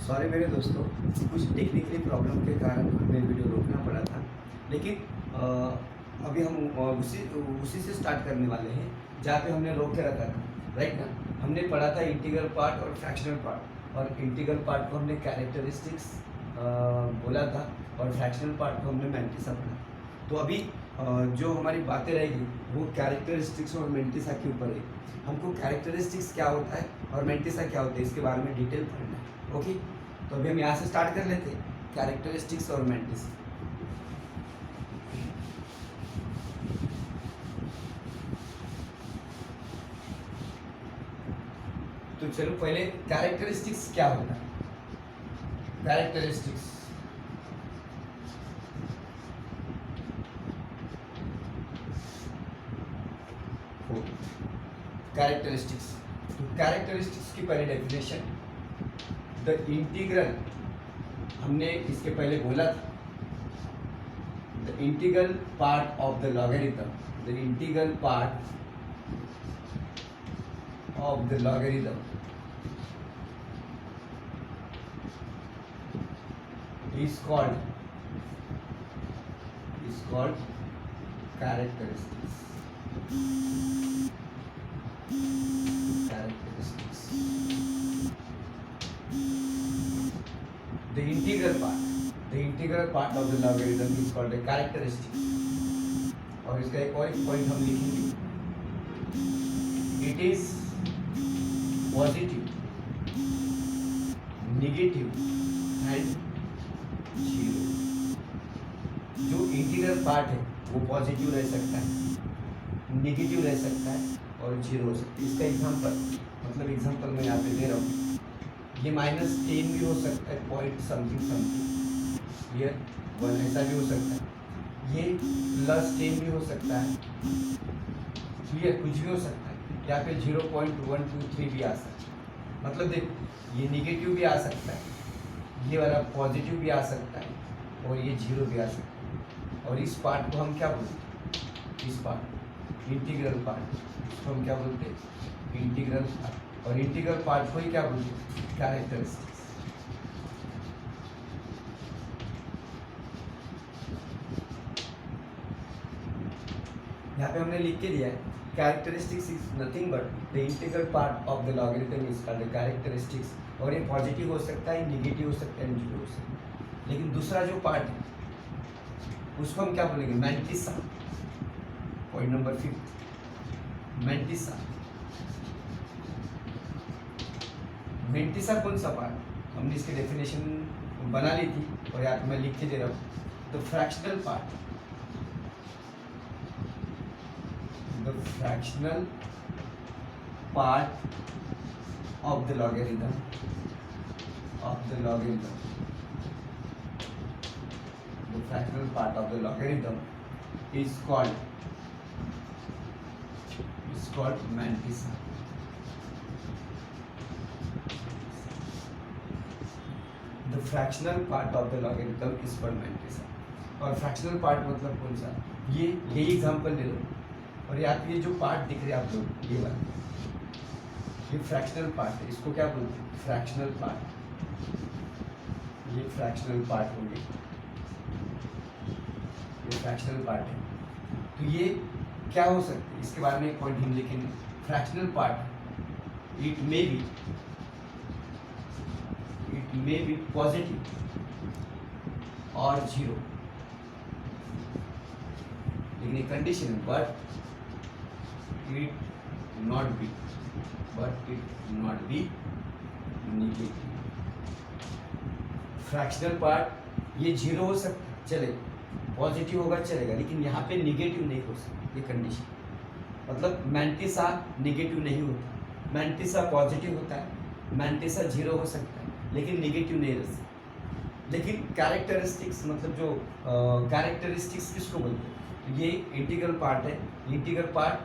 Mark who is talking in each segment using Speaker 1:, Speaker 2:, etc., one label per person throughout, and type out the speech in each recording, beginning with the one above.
Speaker 1: Sorry मेरे दोस्तों, कुछ टेक्निकली प्रॉब्लम के कारण हमें वीडियो रोकना पड़ा था। लेकिन अभी हम उसी से स्टार्ट करने वाले हैं जहाँ पे हमने रोक के रखा था, राइट ना। हमने पढ़ा था इंटीग्रल पार्ट और फ्रैक्शनल पार्ट, और इंटीग्रल पार्ट को हमने कैरेक्टरिस्टिक्स बोला था और फ्रैक्शनल पार्ट को हमने मैंटिसा पढ़ा। तो अभी जो हमारी बातें रहेगी वो कैरेक्टरिस्टिक्स और मैंटिसा के ऊपर है। हमको कैरेक्टरिस्टिक्स क्या होता है और मैंटिसा क्या होता है इसके बारे में डिटेल पढ़ना है। ओके, तो अभी हम यहाँ से स्टार्ट कर लेते हैं, कैरेक्टरिस्टिक्स और मैंटिसा। तो चलो पहले कैरेक्टरिस्टिक्स क्या होता है। कैरेक्टरिस्टिक्स कैरेक्टरिस्टिक्स की पहले डेफिनेशन, द इंटीग्रल, हमने इसके पहले बोला था, the integral part of the logarithm, the integral part of the logarithm is called characteristics. The integral part of the logarithm is called a characteristic. और इसका एक और पॉइंट हम लिखेंगे, it is positive, negative and zero. जो integral part है वो positive रह सकता है, नेगेटिव रह सकता है और जीरो हो सकता है। इसका एग्जांपल, मतलब एग्जांपल मैं यहाँ पे दे रहा हूँ, ये -10 भी हो सकता है, पॉइंट समथिंग समथिंग, क्लियर, 1 ऐसा भी हो सकता है, ये +10 भी हो सकता है, क्लियर, कुछ भी हो सकता है, या फिर 0.123 भी आ सकता है। मतलब देखो, ये नेगेटिव भी आ सकता है, ये वाला पॉजिटिव भी आ सकता है और ये जीरो भी आ सकता है। और इस पार्ट को हम क्या बोलते हैं, इस पार्ट इंटीग्रल पार्ट, इसको हम क्या बोलते हैं, इंटीग्रल पार्ट। और इंटीग्रल पार्ट को ही क्या बोलते हैं, कैरेक्टरिस्टिक्स। यहाँ पे हमने लिख के दिया है, characteristics is nothing but the integral part of the logarithm is called the characteristics. और ये पॉजिटिव हो सकता है, निगेटिव हो सकता है, जीरो हो सकता है। लेकिन दूसरा जो पार्ट है उसको हम क्या बोलेंगे, mantissa. Point number 5, mantissa. Mantissa कौन सा पार्ट, हमने इसकी डेफिनेशन बना ली थी और यहाँ पे मैं लिख के दे रहा हूँ, the fractional part, the fractional part of the logarithm the fractional part of the logarithm is called mantissa. The fractional part of the logarithm is called mantissa. और fractional part मतलब कौन सा, ये यही एग्जांपल ले लो, और यहाँ पे ये जो पार्ट दिख रहे हैं आप लोग, ये वाला, ये फ्रैक्शनल पार्ट है, इसको क्या बोलते हैं, फ्रैक्शनल पार्ट। ये फ्रैक्शनल पार्ट हो गया, ये फ्रैक्शनल पार्ट है। तो ये क्या हो सकता है, इसके बारे में एक पॉइंट हम लिखेंगे, fractional part it may be positive और जीरो, लेकिन एक कंडीशन है, but it not be negative. Fractional part ये जीरो हो सकता है, चलेगा, पॉजिटिव होगा चलेगा, लेकिन यहाँ पे नेगेटिव नहीं हो सकता, ये कंडीशन। मतलब मैंटिसा नेगेटिव नहीं होता, मैंटिसा पॉजिटिव होता है, मैंटिसा जीरो हो सकता है लेकिन नेगेटिव नहीं रह सकता। लेकिन कैरेक्टरिस्टिक्स, मतलब जो कैरेक्टरिस्टिक्स किसको बोलते हैं, ये इंटीग्रल पार्ट है, इंटीग्रल पार्ट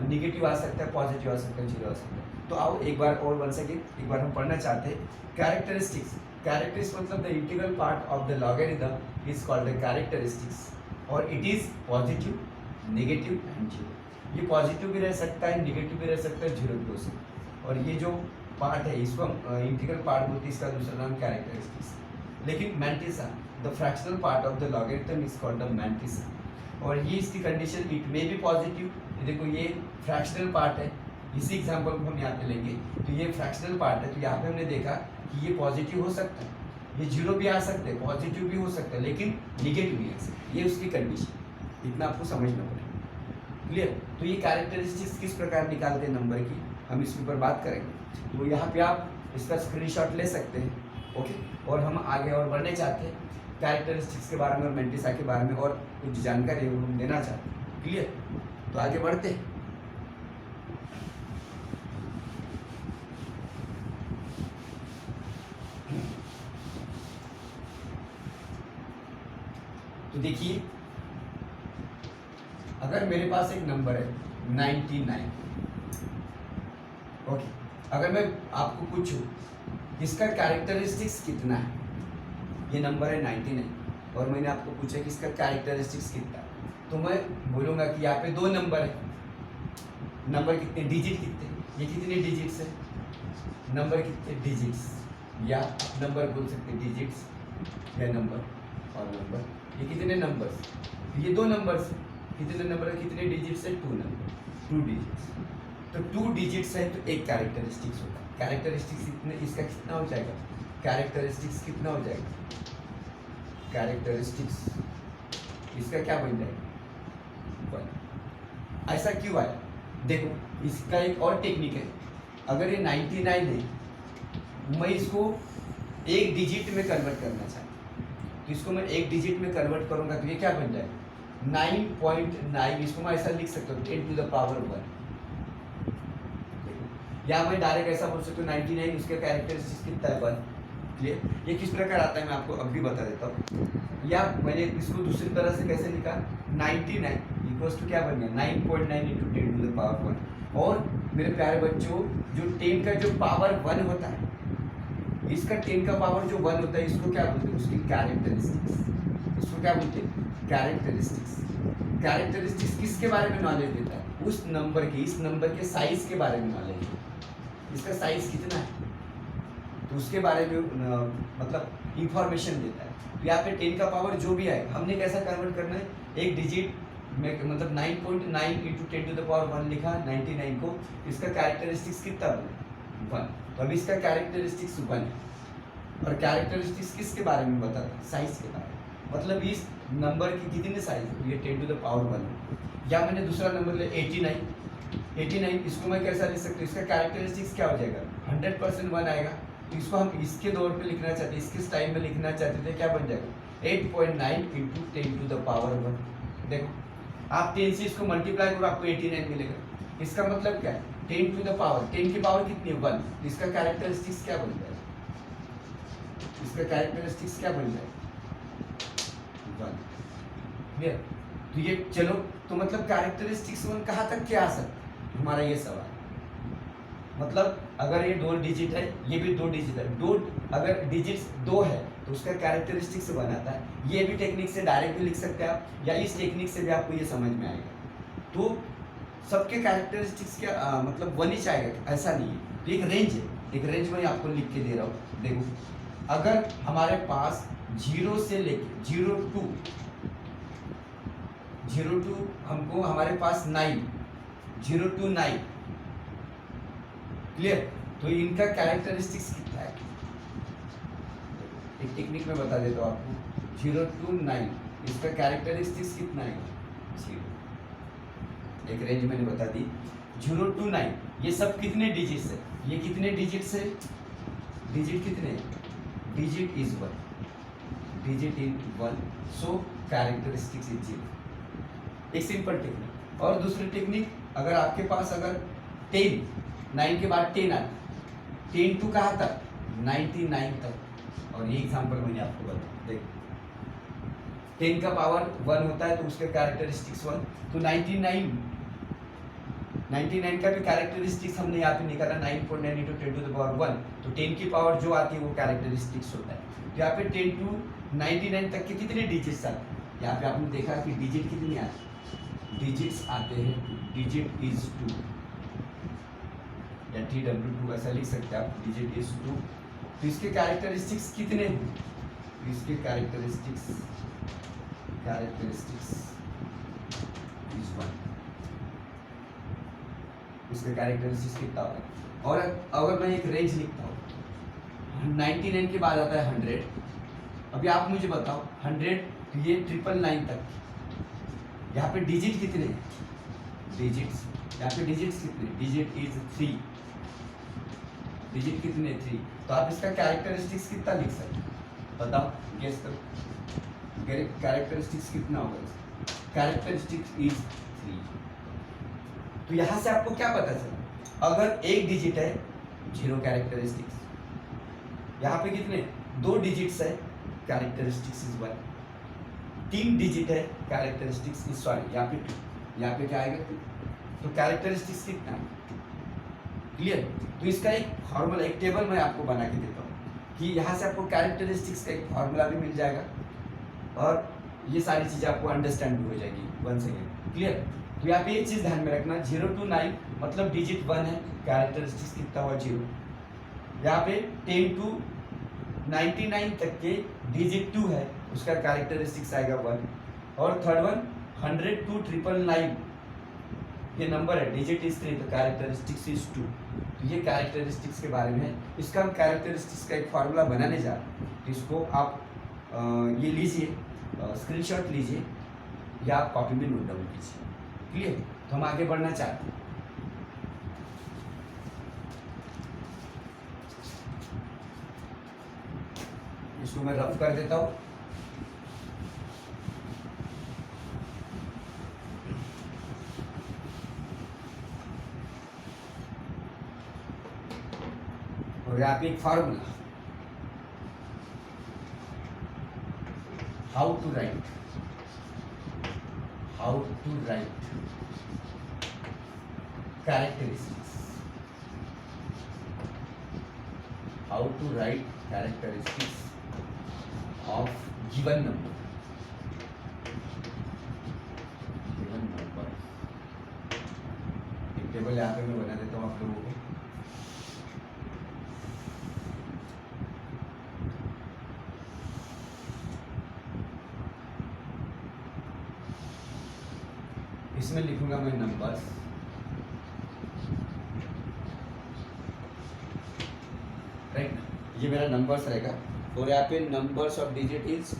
Speaker 1: नेगेटिव आ सकता है, पॉजिटिव आ सकता है, जीरो आ सकता है। तो आओ एक बार और वन सेकेंड, एक बार हम पढ़ना चाहते हैं कैरेक्टरिस्टिक्स। कैरेक्टरिस्टिक्स मतलब the integral part of the logarithm is called the characteristics, और it is positive, negative and zero. ये पॉजिटिव भी रह सकता है, नेगेटिव भी रह सकता है, जीरो भी हो सकता है। और ये जो पार्ट है इसको इंटीग्रल पार्ट बोलते हैं, इसका दूसरा नाम कैरेक्टरिस्टिक्स। लेकिन mantissa the fractional part of the logarithm is called the mantissa, और ये इसकी condition it may be positive. देखो ये फ्रैक्शनल पार्ट है, इसी एग्जांपल को हम यहाँ पे लेंगे तो ये फ्रैक्शनल पार्ट है, तो यहाँ पे हमने देखा कि ये पॉजिटिव हो सकता है, ये जीरो भी आ सकते हैं, पॉजिटिव भी हो सकता है, लेकिन निगेटिव भी आ सकता है, ये उसकी कंडीशन। इतना आपको समझना पड़ेगा। क्लियर? तो ये कैरेक्टरिस्टिक्स किस प्रकार निकालते हैं नंबर की, हम इसके ऊपर बात करेंगे। तो यहाँ पे आप इसका स्क्रीनशॉट ले सकते हैं। ओके, और हम आगे और बढ़ने चाहते हैं कैरेक्टरिस्टिक्स के बारे में और मैंटिसा के बारे में और कुछ जानकारी हम देना चाहते हैं। क्लियर? तो आगे बढ़ते हैं। तो देखिए, अगर मेरे पास एक नंबर है 99, ओके, अगर मैं आपको पूछूं इसका कैरेक्टरिस्टिक्स कितना है, ये नंबर है 99 और मैंने आपको पूछा कि इसका कैरेक्टरिस्टिक्स कितना है, तो मैं बोलूँगा कि यहाँ पे दो नंबर है, नंबर कितने, डिजिट कितने, ये कितने डिजिट्स है, नंबर कितने डिजिट्स, या नंबर बोल सकते डिजिट्स या नंबर और नंबर, ये कितने नंबर्स, ये दो नंबर्स, कितने नंबर, कितने डिजिट्स है, 2 नंबर, 2 डिजिट्स। तो 2 डिजिट्स है तो एक कैरेक्टरिस्टिक्स होता है। कैरेक्टरिस्टिक्स इतने, इसका कितना हो जाएगा, कैरेक्टरिस्टिक्स कितना हो जाएगा, कैरेक्टरिस्टिक्स इसका क्या बन जाएगा, 1। ऐसा क्यों आया, देखो इसका एक और टेक्निक है। अगर ये 99 है, मैं इसको एक डिजिट में कन्वर्ट करना चाहता हूँ, तो इसको मैं एक डिजिट में कन्वर्ट करूंगा तो ये क्या बन जाएगा, 9.9। इसको मैं ऐसा लिख सकता हूँ 10 to the power 1, या मैं डायरेक्ट ऐसा बोल सकता हूँ 99 उसका कैरेक्टरिस्टिक्स कितना है, 1। क्लियर? ये किस प्रकार आता है मैं आपको अब भी बता देता हूँ। या मैंने इसको दूसरी तरह से कैसे लिखा, 99 इक्वल्स टू क्या बन गया, 9.9 इंटू 10 to the power 1। और मेरे प्यारे बच्चों, जो 10 का जो पावर 1 होता है, इसका 10 का पावर जो 1 होता है, इसको क्या बोलते हैं, उसकी कैरेक्टरिस्टिक्स, इसको क्या बोलते हैं, कैरेक्टरिस्टिक्स। कैरेक्टरिस्टिक्स किसके बारे में नॉलेज देता है, उस नंबर की, इस नंबर के साइज के बारे में नॉलेज देता है, इसका साइज कितना है तो उसके बारे में मतलब इंफॉर्मेशन देता है। तो यहाँ पे 10 का पावर जो भी आए, हमने कैसा कन्वर्ट करना है, एक डिजिट में मतलब 9.9 इंटू 10 to the power 1 लिखा 99 को, इसका कैरेक्टरिस्टिक्स कितना बने, 1। तो अभी इसका कैरेक्टरिस्टिक्स 1 है। और कैरेक्टरिस्टिक्स किसके बारे में बताता है, साइज के बारे में, मतलब इस नंबर की कितने साइज है, ये 10 to the power 1। या मैंने दूसरा नंबर लिया 89, इसको मैं कैसा लिख सकता हूँ, इसका कैरेक्टरिस्टिक्स क्या हो जाएगा, 100% 1 आएगा। तो इसको हम इसके दौर पे लिखना चाहते, इसके स्टाइल में लिखना चाहते थे, क्या बन जाएगा 8.9 इंटू 10 to the power 1। देखो आप 10 से इसको मल्टीप्लाई करो, आपको 89 मिलेगा। इसका मतलब क्या है, 10 to the power, 10 की पावर कितनी है, 1। इसका कैरेक्टरिस्टिक्स क्या बन जाएगा, इसका कैरेक्टरिस्टिक्स क्या बन जाएगा, 1। क्लियर? तो ये चलो, तो मतलब कैरेक्टरिस्टिक्स 1 कहाँ तक क्या आ सकता है, हमारा ये सवाल। मतलब अगर ये 2 डिजिट है, ये भी 2 डिजिट है, 2 अगर डिजिट्स 2 है तो उसका कैरेक्टरिस्टिक्स बनाता है। ये भी टेक्निक से डायरेक्ट भी लिख सकते हैं आप, या इस टेक्निक से भी आपको ये समझ में आएगा। तो सबके कैरेक्टरिस्टिक्स क्या मतलब 1 ही आएगा ऐसा नहीं है, तो एक रेंज है, एक रेंज में आपको लिख के दे रहा हूँ। देखो अगर हमारे पास 0 से लेके 02 हमको हमारे पास 9, 0 to 9, क्लियर? तो इनका कैरेक्टरिस्टिक्स कितना है, एक टेक्निक में बता देता हूँ आपको, 0 to 9 इसका कैरेक्टरिस्टिक्स कितना है, 0। एक रेंज मैंने बता दी, 0 to 9 ये सब कितने डिजिट्स है, ये कितने डिजिट्स है, डिजिट कितने, digit is 1, digit in 1, so characteristics is 0। एक सिंपल टेक्निक। और दूसरी टेक्निक, अगर आपके पास अगर 10, 9 के बाद 10 आता, 10 to कहाँ तक, 99 तक। और ये एग्जांपल मैंने आपको बताया, देखो 10 का पावर 1 होता है तो उसके कैरेक्टरिस्टिक्स 1, तो 99 का भी कैरेक्टरिस्टिक्स हमने यहाँ पे निकाला 9.9 इंटू 10 to the power 1, तो 10 की पावर जो आती है वो कैरेक्टरिस्टिक्स होता है। तो यहाँ पे 10 to 99 तक के कितने डिजिट्स आते हैं, यहाँ पे आपने देखा कि डिजिट कितनी आती है, डिजिट्स आते हैं, डिजिट इज 2, या TW2 ऐसा लिख सकते हैं आप, डिजिट इज 2। तो इसके कैरेक्टरिस्टिक्स कितने हैं? तो इसके कैरेक्टरिस्टिक्स इज 1। इसका कैरेक्टरिस्टिक्स कितना होगा? और अगर मैं एक रेंज लिखता हूँ 99 के बाद आता है 100। अभी आप मुझे बताओ 100 ये 999 तक, यहाँ पे डिजिट कितने हैं? डिजिट्स यहाँ पे डिजिट्स कितने? Digit is 3। डिजिट कितने? 3। तो आप इसका कैरेक्टरिस्टिक्स कितना लिख सकते हैं? बताओ, गेस करो, कैरेक्टरिस्टिक्स कितना होगा? Characteristics is 3। तो यहाँ से आपको क्या पता चला? अगर एक डिजिट है 0 कैरेक्टरिस्टिक्स, यहाँ पे कितने? 2 डिजिट्स है, कैरेक्टरिस्टिक्स इज 1। 3 डिजिट है, कैरेक्टरिस्टिक्स इज, सॉरी यहाँ पे 2, यहाँ पे क्या आएगा? 2। तो कैरेक्टरिस्टिक्स कितना है? क्लियर? तो इसका एक फॉर्मूला, एक टेबल मैं आपको बना के देता हूँ कि यहाँ से आपको कैरेक्टरिस्टिक्स का एक फॉर्मूला भी मिल जाएगा और ये सारी चीज़ें आपको अंडरस्टैंड भी हो जाएगी। One second, clear? तो यहाँ पे एक चीज़ ध्यान में रखना, 0 to 9 मतलब डिजिट 1 है, कैरेक्टरिस्टिक्स कितना हुआ? 0। यहाँ पे 10 to 99 तक के डिजिट 2 है, उसका कैरेक्टरिस्टिक्स आएगा 1। और थर्ड वन 100 to 999 ये नंबर है, डिजिट इज 3, तो कैरेक्टरिस्टिक्स इज 2। तो ये कैरेक्टरिस्टिक्स के बारे में है। इसका हम कैरेक्टरिस्टिक्स का एक फार्मूला बनाने जा रहे हैं, तो इसको आप ये लीजिए, स्क्रीनशॉट लीजिए या आप कॉपी में नोट डाउन कीजिए। क्लियर? तो हम आगे बढ़ना चाहते हैं। इसको मैं रफ कर देता हूँ। और यहाँ पे एक formula, how to write characteristics, how to write characteristics of given number, एक टेबल यहाँ पे मैं बना देता हूँ आप लोगों को। इसमें लिखूंगा मैं नंबर्स, राइट? ये मेरा नंबर्स रहेगा और यहाँ पे numbers of digit is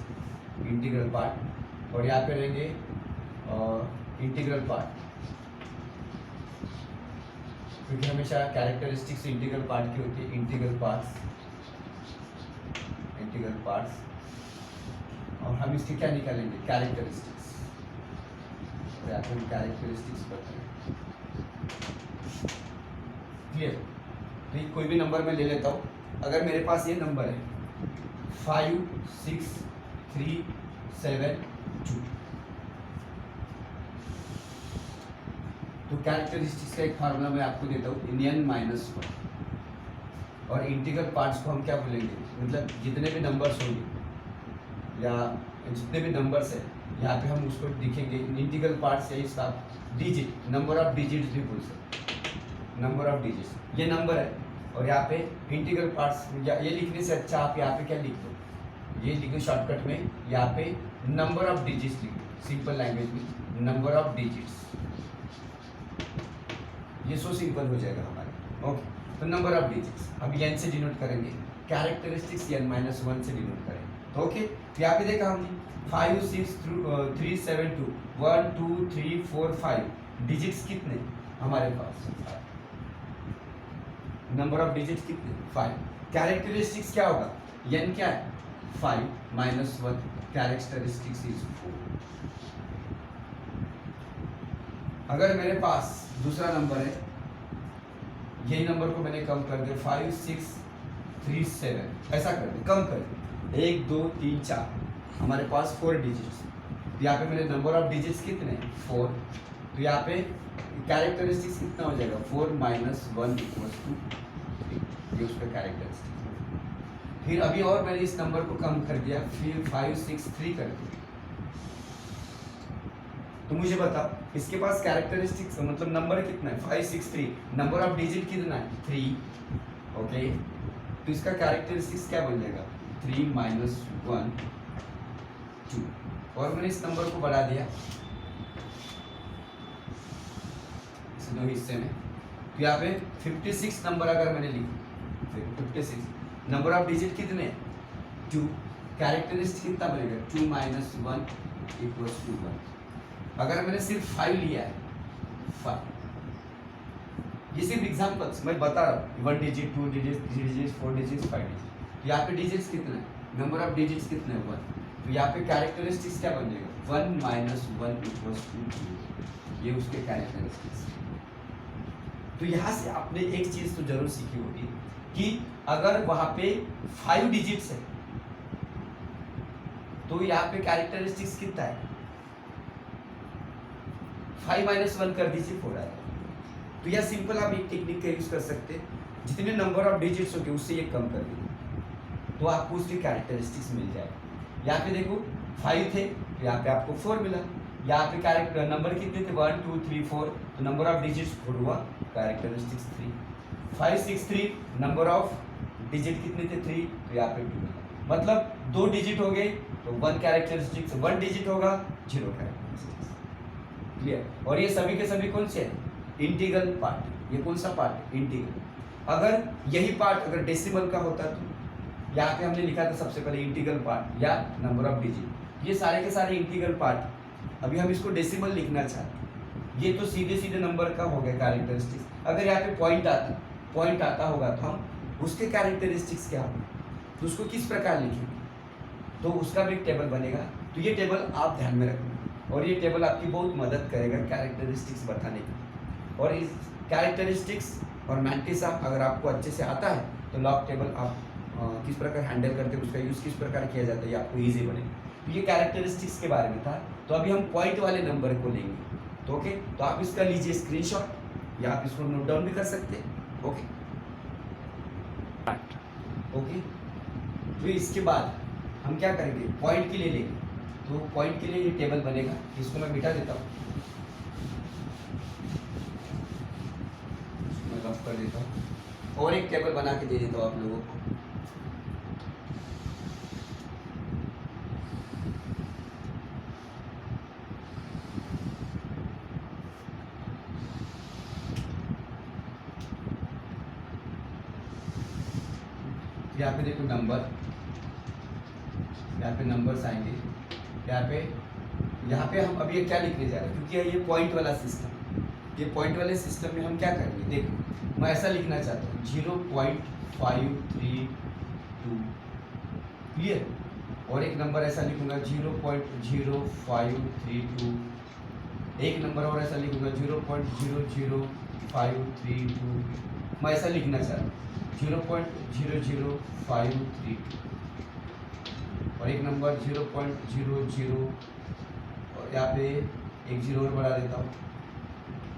Speaker 1: integral part और यहाँ पे रहेंगे इंटीग्रल पार्ट, क्योंकि हमेशा कैरेक्टरिस्टिक्स इंटीग्रल पार्ट की होती है। इंटीग्रल पार्ट्स और हम इसके क्या निकालेंगे? कैरेक्टरिस्टिक्स। और यहाँ पे हम कैरेक्टरिस्टिक्स बताएंगे। क्लियर? तो ये कोई भी नंबर मैं ले लेता हूँ। अगर मेरे पास ये नंबर है 5 6 3 7 2, तो कैरेक्टरिस्टिक्स का एक फार्मूला मैं आपको देता हूँ, n-1। और इंटीग्रल पार्ट्स को हम क्या बोलेंगे? मतलब जितने भी नंबर्स होंगे या जितने भी नंबर्स है यहाँ पे हम उसको लिखेंगे इंटीग्रल पार्ट्स, या इसका डिजिट, नंबर ऑफ डिजिट्स भी बोल सकते। नंबर ऑफ डिजिट्स ये नंबर है और यहाँ पे इंटीग्रल पार्ट्स, या ये लिखने से अच्छा आप यहाँ पे क्या लिख दो? ये लिखो शॉर्टकट में, यहाँ पे नंबर ऑफ डिजिट्स लिखो, सिंपल लैंग्वेज में नंबर ऑफ डिजिट्स। ये सो सिंपल हो जाएगा हमारे। ओके, तो नंबर ऑफ डिजिट्स हम n से डिनोट करेंगे, कैरेक्टरिस्टिक्स n-1 से डिनोट करेंगे। ओके, तो यहाँ पे देखा हमने 5 6 3 7 2 1 2 3 4 5 डिजिट्स कितने हमारे पास? नंबर ऑफ डिजिट्स कितने? 5। कैरेक्टरिस्टिक्स क्या होगा? n क्या है? 5 -1, कैरेक्टरिस्टिक्स इज 4। अगर मेरे पास दूसरा नंबर है, यही नंबर को मैंने कम कर दिया 5 6 3 7, ऐसा कर दिया, कम कर दिया 1 2 3 4, हमारे पास 4 डिजिट्स। यहाँ पे मेरे नंबर ऑफ डिजिट्स कितने? 4। तो यहाँ पे कैरेक्टरिस्टिक्स कितना हो जाएगा? 4 - 1 = 3, ये उसका कैरेक्टरिस्टिक्स। फिर अभी और मैंने इस नंबर को कम कर दिया, फिर 5 6 3 कर दिया, तो मुझे बताओ इसके पास कैरेक्टरिस्टिक्स मतलब नंबर कितना है 563, नंबर ऑफ डिजिट कितना है 3, ओके। तो इसका कैरेक्टरिस्टिक्स क्या बन जाएगा 3 - 1 2, और मैंने इस नंबर को बढ़ा दिया इस दो हिस्से में। तो यहाँ पे 56 नंबर अगर मैंने लिखा, देखो 56, नंबर ऑफ डिजिट कितने 2, कैरेक्टरिस्टिक कितना बनेगा 2 - 1 = 1। अगर मैंने सिर्फ 5 लिया है 5, ये सिर्फ एग्जांपल्स मैं बता रहा हूँ, 1 digit 2 digit 3 digit 4 digit 5 digit. यहाँ पे डिजिट्स कितने हैं, नंबर ऑफ डिजिट्स कितने हैं 1। तो यहाँ पे कैरेक्टरिस्टिक्स क्या बन जाएगा 1 - 1 = 2, ये उसके कैरेक्टरिस्टिक्स। तो यहाँ से आपने एक चीज तो जरूर सीखी होगी कि अगर वहां पे 5 डिजिट्स है तो यहाँ पे कैरेक्टरिस्टिक्स कितना है 5 - 1 कर दीजिए 4 आएगा। तो यह सिंपल आप एक टेक्निक का यूज कर सकते हैं, जितने नंबर ऑफ डिजिट्स होंगे उससे ये कम कर दीजिए तो आपको उसकी कैरेक्टरिस्टिक्स मिल जाएगा। यहाँ पे देखो 5 थे तो यहाँ पे आपको 4 मिला। यहाँ पे कैरेक्टर नंबर कितने थे 1 2 3 4, तो नंबर ऑफ डिजिट्स 4 हुआ, कैरेक्टरिस्टिक्स 3। 5 6 3, नंबर ऑफ डिजिट कितने थे 3, तो यहाँ पे 2 मिला। मतलब 2 डिजिट हो गए तो 1 कैरेक्टरिस्टिक्स, 1 डिजिट होगा 0 कैरेक्टरिस्टिक्स, क्लियर। और ये सभी के सभी कौन से हैं इंटीग्रल पार्ट। ये कौन सा पार्ट इंटीग्रल। अगर यही पार्ट अगर डेसिमल का होता तो यहाँ पे हमने लिखा था सबसे पहले इंटीग्रल पार्ट या नंबर ऑफ डिजिट, ये सारे के सारे इंटीग्रल पार्ट। अभी हम इसको डेसिमल लिखना चाहते हैं, ये तो सीधे सीधे नंबर का हो गया कैरेक्टरिस्टिक्स। अगर यहाँ पे पॉइंट आता होगा तो हम उसके कैरेक्टरिस्टिक्स क्या होंगे, तो उसको किस प्रकार लिखेंगे, तो उसका भी एक टेबल बनेगा। तो ये टेबल आप ध्यान में रखना और ये टेबल आपकी बहुत मदद करेगा कैरेक्टरिस्टिक्स बताने की। और इस कैरेक्टरिस्टिक्स और मैंटिसा अगर आपको अच्छे से आता है तो लॉग टेबल आप किस प्रकार हैंडल करते हैं, उसका यूज़ किस प्रकार किया जाता है, ये आपको ईजी बनेगा। तो ये कैरेक्टरिस्टिक्स के बारे में था। तो अभी हम पॉइंट वाले नंबर को लेंगे, तो ओके। तो आप इसका लीजिए स्क्रीनशॉट या आप इसको नोट डाउन भी कर सकते हैं, ओके ओके। तो इसके बाद हम क्या करेंगे पॉइंट के लिए लेंगे, तो पॉइंट के लिए ये टेबल बनेगा, इसको मैं मिटा देता हूँ, मैं रफ कर देता हूँ और एक टेबल बना के दे देता हूँ आप लोगों को। यहाँ पे देखो नंबर, यहाँ पे नंबर्स आएंगे, यहाँ पे हम अभी ये क्या लिखने जा रहे हैं, क्योंकि ये पॉइंट वाला सिस्टम, ये पॉइंट वाले सिस्टम में हम क्या करेंगे, देखो मैं ऐसा लिखना चाहता हूँ 0.532, क्लियर। और एक नंबर ऐसा लिखूंगा 0.0532, एक नंबर और ऐसा लिखूंगा 0.00532, मैं ऐसा लिखना चाह रहा हूँ 0.00532, और एक नंबर 0.00, और यहाँ पे एक जीरो और बढ़ा देता हूँ,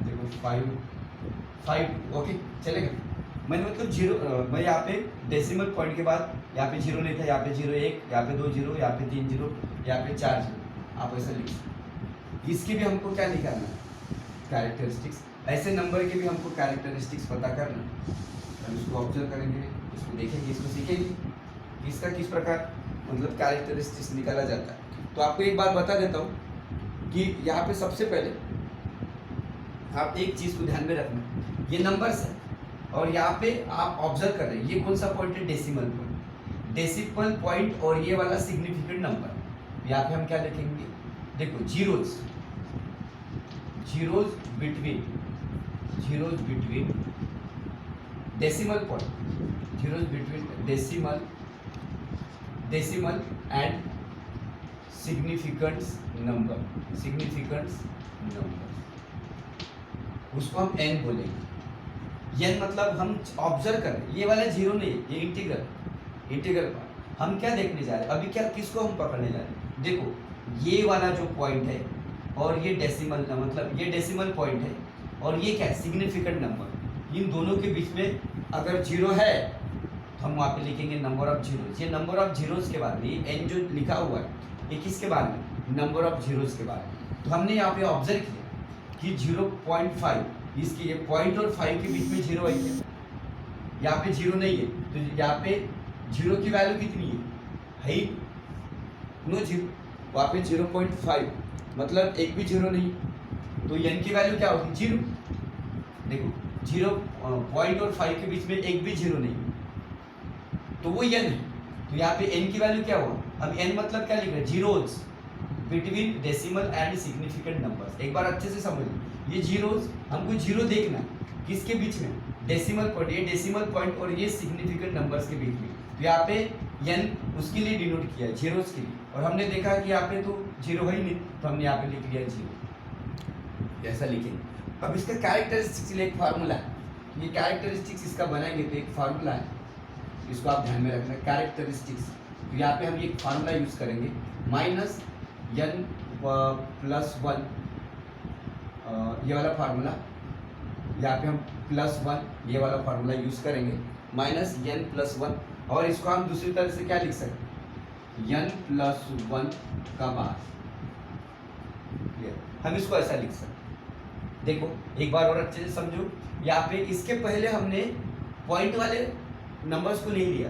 Speaker 1: देखो 5, ओके चलेगा। मैंने मतलब जीरो, मैं यहाँ पे डेसिमल पॉइंट के बाद यहाँ पे जीरो नहीं था, यहाँ पे 0 1, यहाँ पे 2 0, यहाँ पे 3 0, यहाँ पे 4 0, आप ऐसा लिख सकते। इसकी भी हमको क्या निकालना है कैरेक्टरिस्टिक्स, ऐसे नंबर के भी हमको कैरेक्टरिस्टिक्स पता करना। हम इसको ऑब्जर्व करेंगे, इसको देखेंगे, इसको सीखेंगे इसका किस प्रकार मतलब कैरेक्टरिस्टिक्स निकाला जाता है। तो आपको एक बात बता देता हूँ कि यहाँ पे सबसे पहले आप एक चीज़ को ध्यान में रखना, ये नंबर्स है और यहाँ पे आप ऑब्जर्व कर रहे हैं ये कौन सा पॉइंट है डेसिमल पॉइंट, डेसिमल पॉइंट और ये वाला सिग्निफिकेंट नंबर। यहाँ पे हम क्या लिखेंगे, देखो zeros between decimal point, zeros between decimal and significant number, उसको हम एन बोलेंगे। एन मतलब हम ऑब्जर्व करें, ये वाला जीरो नहीं, ये इंटीग्रल पार्ट। हम क्या देखने जा रहे हैं अभी, क्या किसको हम पकड़ने जा रहे हैं, देखो ये वाला जो पॉइंट है और ये डेसिमल मतलब ये डेसिमल पॉइंट है और ये क्या है सिग्निफिकेंट नंबर। इन दोनों के बीच में अगर जीरो है तो हम वहाँ पे लिखेंगे नंबर ऑफ जीरोज। ये नंबर ऑफ जीरोज के बारे में, एन जो लिखा हुआ है ये किसके बारे में, नंबर ऑफ जीरोज के बारे में। तो हमने यहाँ पे ऑब्जर्व किया कि 0.5 इसके ये पॉइंट और 5 के बीच में 0 है क्या? यहाँ पे 0 नहीं है, तो यहाँ पे 0 की वैल्यू कितनी है ही नो 0, वहाँ पे 0.5 मतलब एक भी 0 नहीं, तो n की वैल्यू क्या होगी 0। देखो 0 और 5 के बीच में एक भी 0 नहीं, तो वो n है। तो यहाँ पे n की वैल्यू क्या हुआ? अब n मतलब क्या लिख रहे हैं? Zeros between decimal and significant numbers. एक बार अच्छे से समझ लो, ये जीरोज हमको 0 देखना है किसके बीच में? डेसिमल पॉइंट, ये डेसिमल पॉइंट और ये सिग्निफिकेंट नंबर्स के बीच में। तो यहाँ पे n उसके लिए डिनोट किया है, जीरोज के लिए, और हमने देखा कि यहाँ पे तो 0 है ही नहीं, तो हमने यहाँ पे लिख लिया 0, ऐसा लिखेंगे। अब इसका कैरेक्टरिस्टिक्स के लिए एक फार्मूला है, ये कैरेक्टरिस्टिक्स इसका बनाएंगे तो एक फार्मूला है, इसको आप ध्यान में रखना, कैरेक्टरिस्टिक्स। तो यहाँ पे हम ये फार्मूला यूज करेंगे, माइनस n प्लस 1, ये वाला फार्मूला, यहाँ पे हम प्लस 1 ये वाला फार्मूला यूज करेंगे, माइनस n प्लस 1, और इसको हम दूसरी तरह से क्या लिख सकते हैं? n प्लस 1 का बार। हम इसको ऐसा लिख सकते हैं। देखो एक बार और अच्छे से समझो, यहाँ पे इसके पहले हमने पॉइंट वाले नंबर्स को नहीं लिया,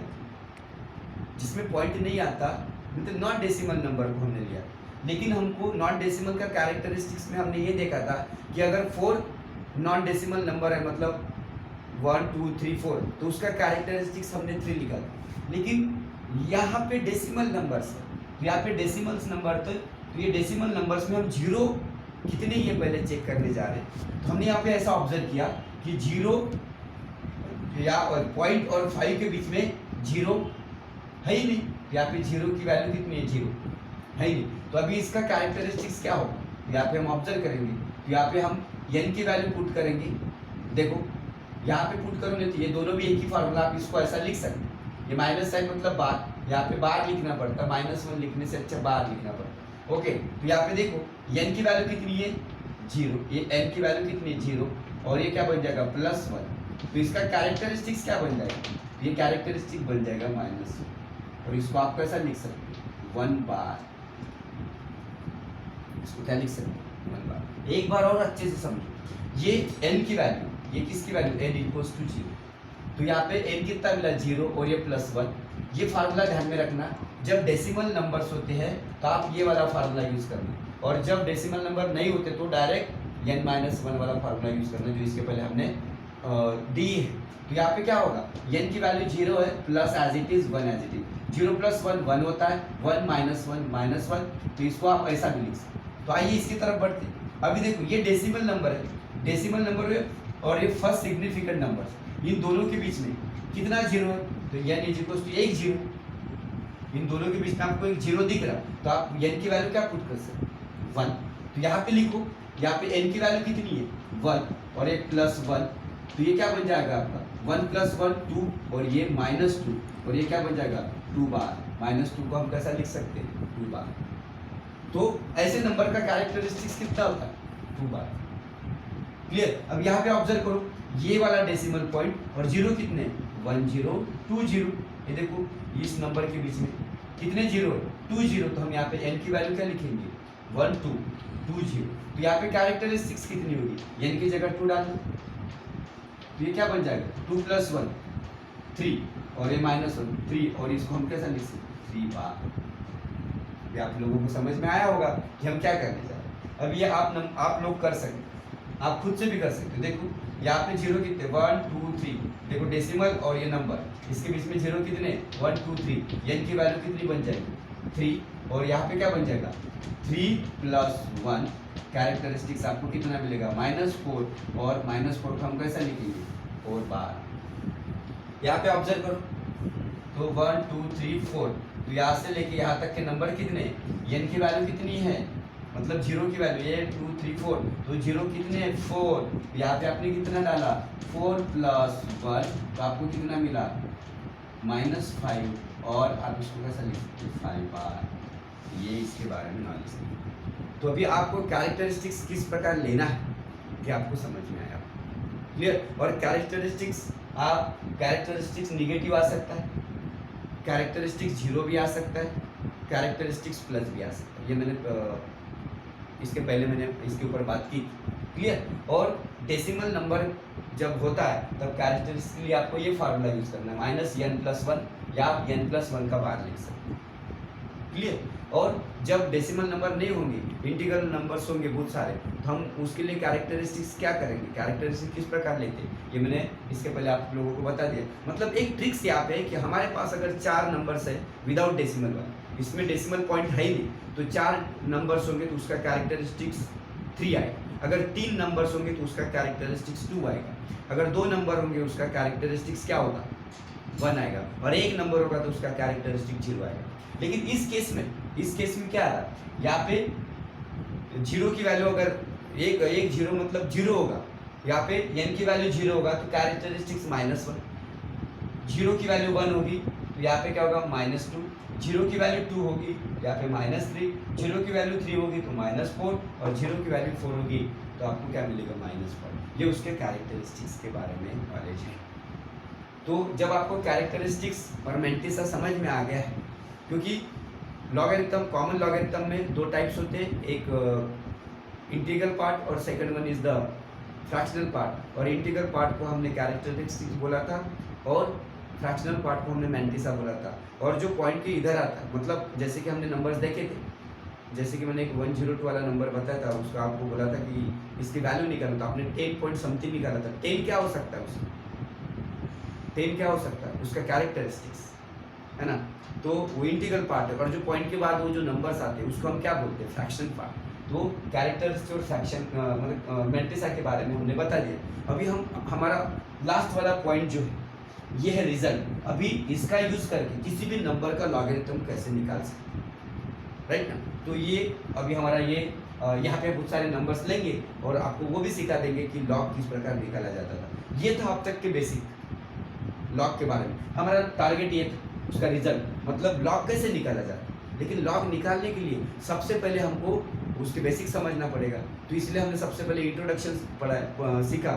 Speaker 1: जिसमें पॉइंट नहीं आता, मतलब नॉन डेसिमल नंबर को हमने लिया। लेकिन हमको नॉन डेसिमल का कैरेक्टरिस्टिक्स में हमने ये देखा था कि अगर 4 नॉन डेसिमल नंबर है, मतलब 1 2 3 4, तो उसका कैरेक्टरिस्टिक्स हमने 3 लिखा था। लेकिन यहाँ पे डेसिमल नंबर्स है, तो यहाँ पे डेसिमल्स नंबर, तो ये डेसिमल नंबर्स में हम 0 कितने ये पहले चेक करने जा रहे हैं। तो हमने यहाँ पे ऐसा ऑब्जर्व किया कि 0 या पॉइंट और 5 के बीच में 0 है ही नहीं, यहाँ पे 0 की वैल्यू कितनी है? 0 है ही नहीं। तो अभी इसका कैरेक्टरिस्टिक्स क्या होगा? यहाँ पे हम ऑब्जर्व करेंगे, तो यहाँ पे हम n की वैल्यू पुट करेंगे। देखो यहाँ पे पुट करोगे तो ये दोनों भी एक ही फार्मूला, आप इसको ऐसा लिख सकते हैं, ये माइनस साइन मतलब बार, यहाँ पे बार लिखना पड़ता, -1 लिखने से अच्छा बार लिखना पड़ता। ओके, तो यहाँ पे देखो n की वैल्यू कितनी है? 0, ये n की वैल्यू कितनी है? 0, और ये क्या बन जाएगा? +1। तो इसका कैरेक्टरिस्टिक्स क्या बन जाएगा? ये कैरेक्टरिस्टिक बन जाएगा -1, और इसको आप कैसा लिख सकते हैं? 1 बार। इसको क्या लिख सकते हैं? 1 बार। एक बार और अच्छे से समझो, ये n की वैल्यू, ये किसकी वैल्यू? n equals to 0। तो यहाँ पे n कितना मिला? 0, और ये +1। ये फार्मूला ध्यान में रखना, जब डेसिमल नंबर्स होते हैं तो आप ये वाला फार्मूला यूज करना, और जब डेसिमल नंबर नहीं होते तो डायरेक्ट n-1 वाला फार्मूला यूज करना, जो इसके पहले हमने दी है। तो यहाँ पे क्या होगा? n की वैल्यू 0 है, plus as it is 1 as it is, 0 + 1 1 होता है, 1 -1 -1, तो इसको आप ऐसा भी लिख सकते। तो आइए इसकी तरफ बढ़ते हैं। अभी देखो ये डेसिमल नंबर है, डेसिमल नंबर है, और ये फर्स्ट सिग्निफिकेंट नंबर, इन दोनों के बीच में कितना 0 है? तो n = 1 0। इन दोनों के बीच में आपको एक 0 दिख रहा, तो आप n की वैल्यू क्या पुट कर सकते? 1। तो यहाँ पे लिखो, यहाँ पे n की वैल्यू कितनी है? 1, और एक +1, तो ये क्या बन जाएगा आपका? 1 + 1 2, और ये -2, और ये क्या बन जाएगा? 2 बार। -2 को हम कैसा लिख सकते हैं? 2 बार। तो ऐसे नंबर का कैरेक्टरिस्टिक्स कितना होता है? 2 बार। क्लियर? अब यहाँ पे ऑब्जर्व करो, ये वाला डेसिमल पॉइंट और 0 कितने? 1 0 2 0। ये देखो इस नंबर के बीच में कितने 0? 2 0। तो हम यहाँ पे n की वैल्यू क्या लिखेंगे? 1 2 2 0। तो यहाँ पे कैरेक्टरिस्टिक्स कितनी होगी? n की जगह 2 डाल दो, तो ये क्या बन जाएगा? 2 + 1 3, और ये -1 3, और इसको हम कैसा लिख सकते? 3 बार। ये आप लोगों को समझ में आया होगा कि हम क्या करने जा रहे हैं। अब ये आप लोग कर सकते, आप खुद से भी कर सकते हो। देखो यहाँ पे 0 कितने? 1 2 3। देखो डेसिमल और ये नंबर, इसके बीच में 0 कितने? 1 2 3। n की वैल्यू कितनी बन जाएगी? 3, और यहाँ पे क्या बन जाएगा? 3 + 1। कैरेक्टरिस्टिक्स आपको कितना मिलेगा? -4, और -4 को हम कैसा लिखेंगे? 4 बार। यहाँ पे ऑब्जर्व करो, तो 1 2 3 4, तो यहाँ से लेके यहाँ तक के नंबर कितने? n की वैल्यू कितनी है? मतलब 0 की वैल्यू, ये 2 3 4, तो 0 कितने? 4। यहाँ पे आपने कितना डाला? 4 + 1, तो आपको कितना मिला? -5, और आप इसको कैसा लिख सकते हैं? 5 बार। ये इसके बारे में नॉलेज है। तो अभी आपको कैरेक्टरिस्टिक्स किस प्रकार लेना है कि आपको समझ में आया? क्लियर? और कैरेक्टरिस्टिक्स निगेटिव आ सकता है, कैरेक्टरिस्टिक्स 0 भी आ सकता है, कैरेक्टरिस्टिक्स प्लस भी आ सकता है। ये मैंने इसके पहले मैंने इसके ऊपर बात की, क्लियर। और डेसिमल नंबर जब होता है तब कैरेक्टरिस्टिक के लिए आपको ये फार्मूला यूज करना है, -n+1 या n+1 का बार लिख सकते हैं, क्लियर। और जब डेसिमल नंबर नहीं होंगे, इंटीग्रल नंबर्स होंगे बहुत सारे, तो हम उसके लिए कैरेक्टरिस्टिक्स क्या करेंगे, कैरेक्टरिस्टिक किस प्रकार लेते हैं, ये मैंने इसके पहले आप लोगों को बता दिया। मतलब एक ट्रिक्स यहाँ पे है कि हमारे पास अगर 4 नंबर्स है विदाउट डेसिमल वाला, इसमें डेसिमल पॉइंट है ही नहीं, तो 4 नंबर्स होंगे तो उसका कैरेक्टरिस्टिक्स 3 आएगा। अगर 3 नंबर्स होंगे तो उसका कैरेक्टरिस्टिक्स 2 आएगा। अगर 2 नंबर होंगे उसका कैरेक्टरिस्टिक्स क्या होगा, 1 आएगा। और 1 नंबर होगा तो उसका कैरेक्टरिस्टिक 0 आएगा। लेकिन इस केस में क्या आ रहा है, यहाँ पे 0 की वैल्यू अगर एक 0 मतलब 0 होगा, यहाँ पे n की वैल्यू 0 होगा तो कैरेक्टरिस्टिक्स -1, 0 की वैल्यू 1 होगी तो यहाँ पे क्या होगा -2, 0 की वैल्यू 2 होगी यहाँ पे -3, 0 की वैल्यू 3 होगी तो -4, और 0 की वैल्यू 4 होगी तो आपको क्या मिलेगा, -4। ये उसके कैरेक्टरिस्टिक्स के बारे में नॉलेज है। तो जब आपको कैरेक्टरिस्टिक्स और मैंटिसा समझ में आ गया है, क्योंकि लॉगरिथम, कॉमन लॉगरिथम में 2 टाइप्स होते हैं, एक इंटीग्रल पार्ट और second one is the fractional part. और इंटीग्रल पार्ट को हमने कैरेक्टरिस्टिक्स बोला था और फ्रैक्शनल पार्ट को हमने मैंटिसा बोला था। और जो पॉइंट के इधर आता है, मतलब जैसे कि हमने नंबर्स देखे थे, जैसे कि मैंने एक 102 वाला नंबर बताया था, उसका आपको बोला था कि इसकी वैल्यू निकालना, तो आपने 10 पॉइंट समथिंग निकाला था। 10 क्या हो सकता है, उसमें 10 क्या हो सकता है, उसका कैरेक्टरिस्टिक्स है ना। तो वो इंटीग्रल पार्ट है, और जो पॉइंट के बाद वो जो नंबर्स आते हैं उसको हम क्या बोलते हैं, फ्रैक्शन पार्ट। तो कैरेक्टरिस्टिक्स और फ्रैक्शन मतलब मैंटिसा के बारे में हमने बता दिया। अभी हम हमारा लास्ट वाला पॉइंट जो है ये है रिजल्ट। अभी इसका यूज करके किसी भी नंबर का लॉगरिथम कैसे निकाल सकते हैं, राइट ना। तो ये अभी हमारा ये यहाँ पे बहुत सारे नंबर्स लेंगे और आपको वो भी सिखा देंगे कि लॉग किस प्रकार निकाला जाता था। ये था अब तक के बेसिक लॉग के बारे में। हमारा टारगेट ये था, उसका रिजल्ट मतलब लॉग कैसे निकाला जाता है। लेकिन लॉग निकालने के लिए सबसे पहले हमको उसके बेसिक समझना पड़ेगा, तो इसलिए हमने सबसे पहले इंट्रोडक्शन पढ़ा सीखा